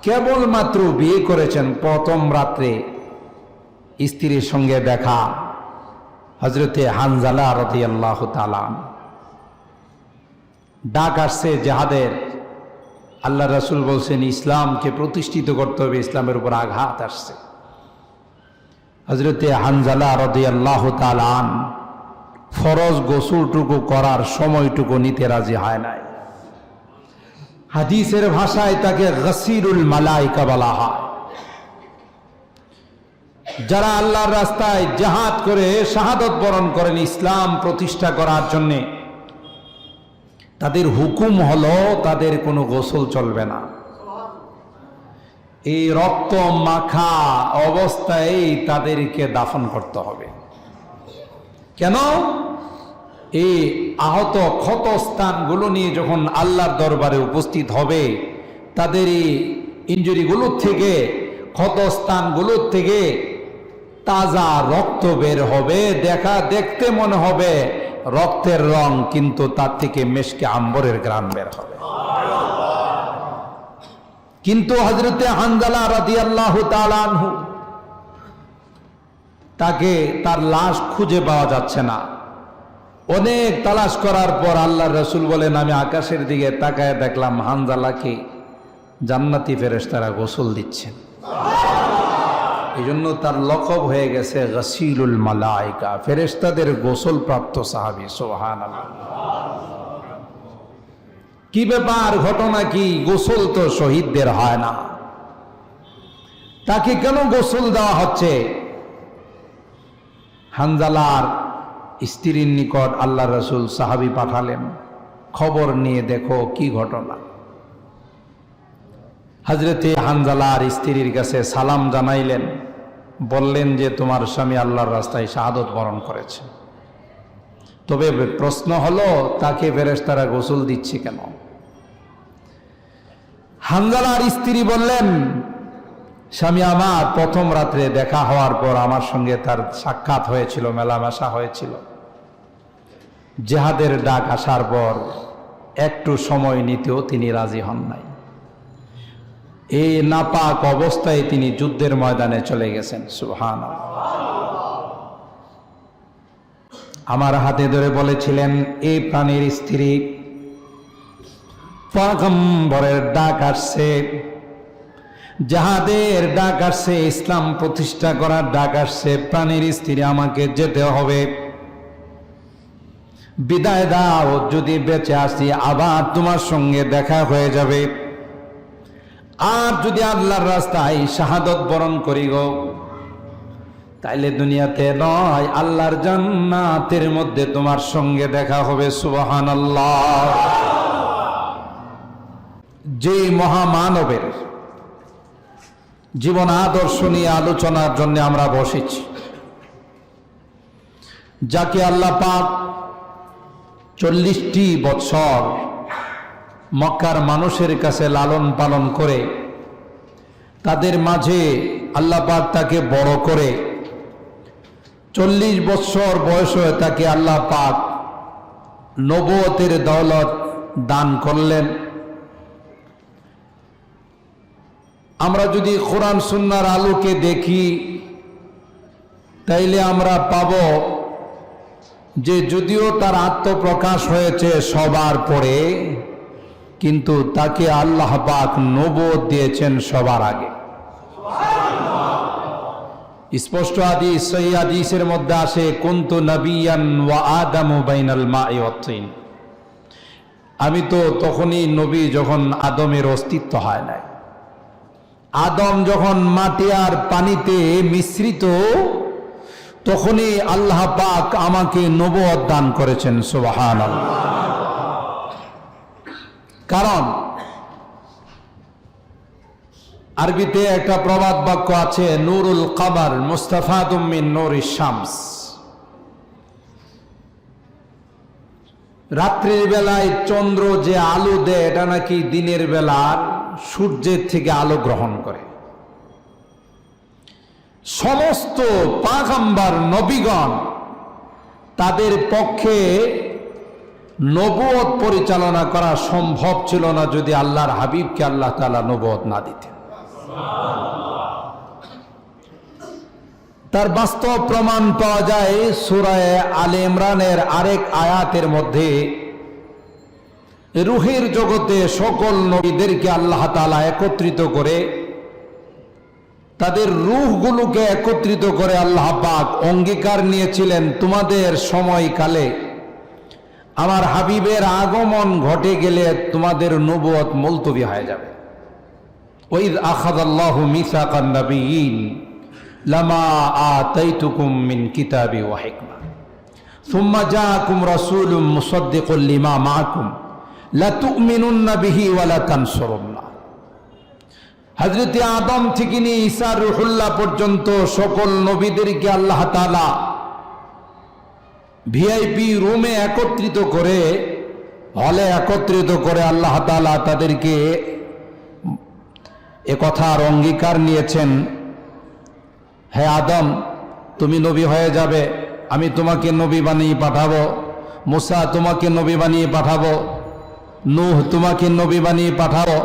কেবলমাত্র বিয়ে করেছেন, প্রথম রাত্রে স্ত্রীর সঙ্গে দেখা। হযরতে হানজালা রাদিয়াল্লাহু তাআলা ডাক আসছে জিহাদের। আল্লাহ রাসূল বলছেন ইসলামকে প্রতিষ্ঠিত করতে হবে, ইসলামের উপর আঘাত আসছে। হযরতে হানজালা রাদিয়াল্লাহু তাআলা ফরজ গোসলটুকু করার সময়টুকু নিতে রাজি হয় নাই। হাদিসের ভাষায় তাকে গাসিরুল মালাইকা বলা হয়। যারা আল্লাহর রাস্তায় জিহাদ করে শাহাদত বরণ করেন ইসলাম প্রতিষ্ঠা করার জন্য, তাদের হুকুম হলো তাদের কোনো গোসল চলবে না। এই রক্ত মাখা অবস্থায় তাদেরকে দাফন করতে হবে। কেন? এই আহত ক্ষত স্থানগুলো নিয়ে যখন আল্লাহর দরবারে উপস্থিত হবে, তাদের এই ইনজুরিগুলোর থেকে, ক্ষত স্থানগুলোর থেকে তাজা রক্ত বের হবে। দেখতে মনে হবে রক্তের রং, কিন্তু তার থেকে মেশকে আম্বরের ঘ্রাণ বের হবে। কিন্তু হযরতে হানজালা রাদিয়াল্লাহু তাআলা আনহু, তাকে তার লাশ খুঁজে পাওয়া যাচ্ছে না। অনেক তালাশ করার পর আল্লাহর রাসূল বলেন, আমি আকাশের দিকে তাকায় দেখলাম হানজালাকে জান্নাতি ফেরেশতারা গোসল দিচ্ছেন। এই জন্য তার লকব হয়ে গেছে গাসিলুল মালাইকা, ফেরেশতাদের গোসল প্রাপ্ত সাহাবী। সুবহানাল্লাহ। কি ব্যাপার, ঘটনা কি? গোসল তো শহীদদের হয় না, তাকে কেন গোসল দেওয়া হচ্ছে? হানজালার স্ত্রীর নিকট আল্লাহ রাসূল সাহাবী পাঠালেন, খবর নিয়ে দেখো কি ঘটনা। হযরতে হানজালার স্ত্রীর কাছে সালাম জানাইলেন, বললেন যে তোমার স্বামী আল্লাহর রাস্তায় শাহাদত বরণ করেছে। তবে প্রশ্ন হলো তাকে ফেরেশতারা গোসল দিচ্ছে কেন? হানজালার স্ত্রী বললেন, স্বামী আমার প্রথম রাত্রে দেখা হওয়ার পর আমার সঙ্গে তার সাক্ষাৎ হয়েছিল, মেলামেশা হয়েছিল। জিহাদের ডাক আসার পর একটু সময় নিতেও তিনি রাজি হন নাই। এই নাপাক অবস্থায় তিনি যুদ্ধের ময়দানে চলে গেছেন। সুবহানাল্লাহ। আমার হাতে ধরে বলেছিলেন, এই প্রাণীর স্ত্রী, পয়গম্বরের ডাক আসছে, জিহাদের ডাক আসছে, ইসলাম প্রতিষ্ঠা করার ডাক আসছে, প্রাণীর স্ত্রী আমাকে যেতে হবে, বিদায় দাও। যদি বেঁচে আসি আবার তোমার সঙ্গে দেখা হয়ে যাবে, আর যদি আল্লাহর রাস্তায় শাহাদত বরণ করি গো, তাইলে দুনিয়াতে নয় আল্লাহর জান্নাতের মধ্যে তোমার সঙ্গে দেখা হবে। সুবহানাল্লাহ। যে মহামানবের জীবন আদর্শ নিয়ে আলোচনার জন্য আমরা বসেছি, যাকে আল্লাহ পাক 40টি বছর মক্কার মানুষের কাছে লালন পালন করে, তাদের মাঝে আল্লাহ পাক তাকে বড় করে 40 বছর বয়স হয়ে তাকে আল্লাহ পাক নবুয়তের দৌলত দান করলেন। আমরা যদি কোরআন সুন্নাহর আলোকে দেখি, তাইলে আমরা পাব যে যদিও তার আত্মপ্রকাশ হয়েছে সবার পরে, কিন্তু তাকে আল্লাহ পাক নবুয়ত দিয়েছেন সবার আগে। স্পষ্ট হাদিস, সহিহ হাদিসের মধ্যে আসে, কুনতু নবিয়ান ওয়া আদামু বাইনাল মা'i ওয়াত তিন। আমি তো তখনই নবী যখন আদমের অস্তিত্ব হয় নাই। আদম যখন মাটি আর পানিতে মিশ্রিত, তখনই আল্লাহ পাক আমাকে নবুয়ত দান করেছেন। সুবহানাল্লাহ। কারণ আরবিতে একটা প্রবাদ বাক্য আছে, নূরুল কমর মুস্তাফাদুম মিন নূরিশ শামস। রাত্রির বেলায় চন্দ্র যে আলো দেয়, এটা নাকি দিনের বেলার সূর্যের থেকে আলো গ্রহণ করে। সমস্ত পয়গম্বর নবীগণ, তাদের পক্ষে নবুয়ত পরিচালনা করা সম্ভব ছিল না যদি আল্লাহর হাবিবকে আল্লাহ তাআলা নবুয়ত না দিতেন। তার বাস্তব প্রমাণ পাওয়া যায় সূরা আলে ইমরানের আরেক আয়াতের মধ্যে। রূহের জগতে সকল নবীদেরকে আল্লাহ তাআলা একত্রিত করে, তাদের রূহগুলোকে একত্রিত করে আল্লাহ পাক অঙ্গীকার নিয়েছিলেন, তোমাদের সময়কালে আমার হাবিবের আগমন ঘটে গেলে তোমাদের নবুয়ত মুলতবি হয়ে যাবে। ওয়াইদ আখাযাল্লাহু মিসাকান নাবিয়্যিন লামা আতাইতুকুম মিন কিতাবি ওয়া হিকমা সুম্মা জাআকুম রাসূলুম মুসাদ্দিকুল লিমা মাআকুম লাতুমিনুন্না বিহি ওয়া লাতানসুরুন্নাহ। হযরত আদম থেকে নিয়ে ঈসা রূহুল্লাহ পর্যন্ত সকল নবীদেরকে আল্লাহ তাআলা ভিআইপি রুমে একত্রিত করে, হলে একত্রিত করে আল্লাহ তাআলা তাদেরকে একথার অঙ্গীকার নিয়েছেন, হে আদম তুমি নবী হয়ে যাবে, আমি তোমাকে নবী বানিয়ে পাঠাবো, মুসা তোমাকে নবী বানিয়ে পাঠাবো, নূহ তোমাকে নবী বানিয়ে পাঠাবো।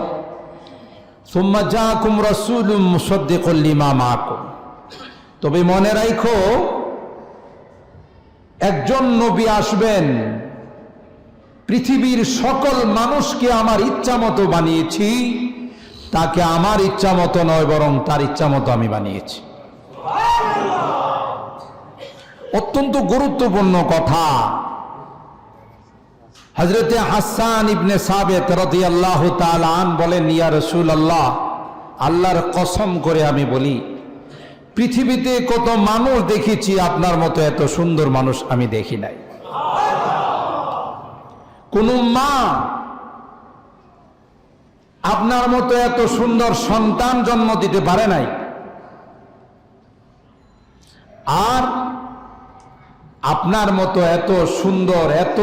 সুম্মা জাআকুম রাসূলুম মুসাদ্দিকুল লিমা মাআকুম। তবে মনে রাখো, একজন নবী আসবেন, পৃথিবীর সকল মানুষকে আমার ইচ্ছা মতো বানিয়েছি, তাকে আমার ইচ্ছা মতো নয় বরং তার ইচ্ছা মতো আমি বানিয়েছি। অত্যন্ত গুরুত্বপূর্ণ কথা। হযরতে হাসান ইবনে সাবিত রাদিয়াল্লাহু তাআলা আন বলেন, ইয়া রাসূলুল্লাহ, আল্লাহর কসম করে আমি বলি, পৃথিবীতে কত মানুষ দেখেছি, আপনার মতো এত সুন্দর মানুষ আমি দেখি নাই। কোন মা আপনার মতো এত সুন্দর সন্তান জন্ম দিতে পারে নাই। আর আপনার মতো এত সুন্দর, এত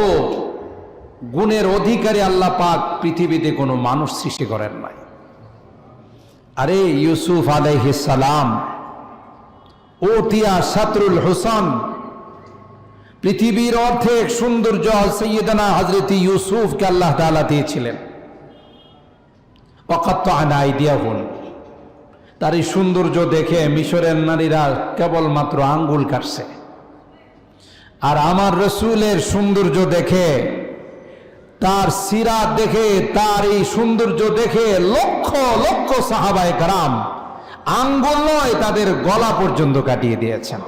গুণের অধিকারী আল্লাহ পাক পৃথিবীতে কোনো মানুষ সৃষ্টি করেন নাই। আরে ইউসুফ আলাইহিস সালাম ওতিয়া সাতরুল হুসান, পৃথিবীর অর্ধেক সৌন্দর্য সাইয়্যিদানা হযরত ইউসুফকে আল্লাহ তাআলা দিয়েছিলেন। ওয়াকাত্তা'না আইদিয়াহুম, তার এই সৌন্দর্য দেখে মিশরের নারীরা কেবলমাত্র আঙ্গুল কাটছে। আর আমার রসুলের সৌন্দর্য দেখে, তার সিরাত দেখে, তার এই সৌন্দর্য দেখে লক্ষ লক্ষ সাহাবায়ে কেরাম আঙ্গুল নয় তাদের গলা পর্যন্ত কাটিয়ে দিয়েছেন।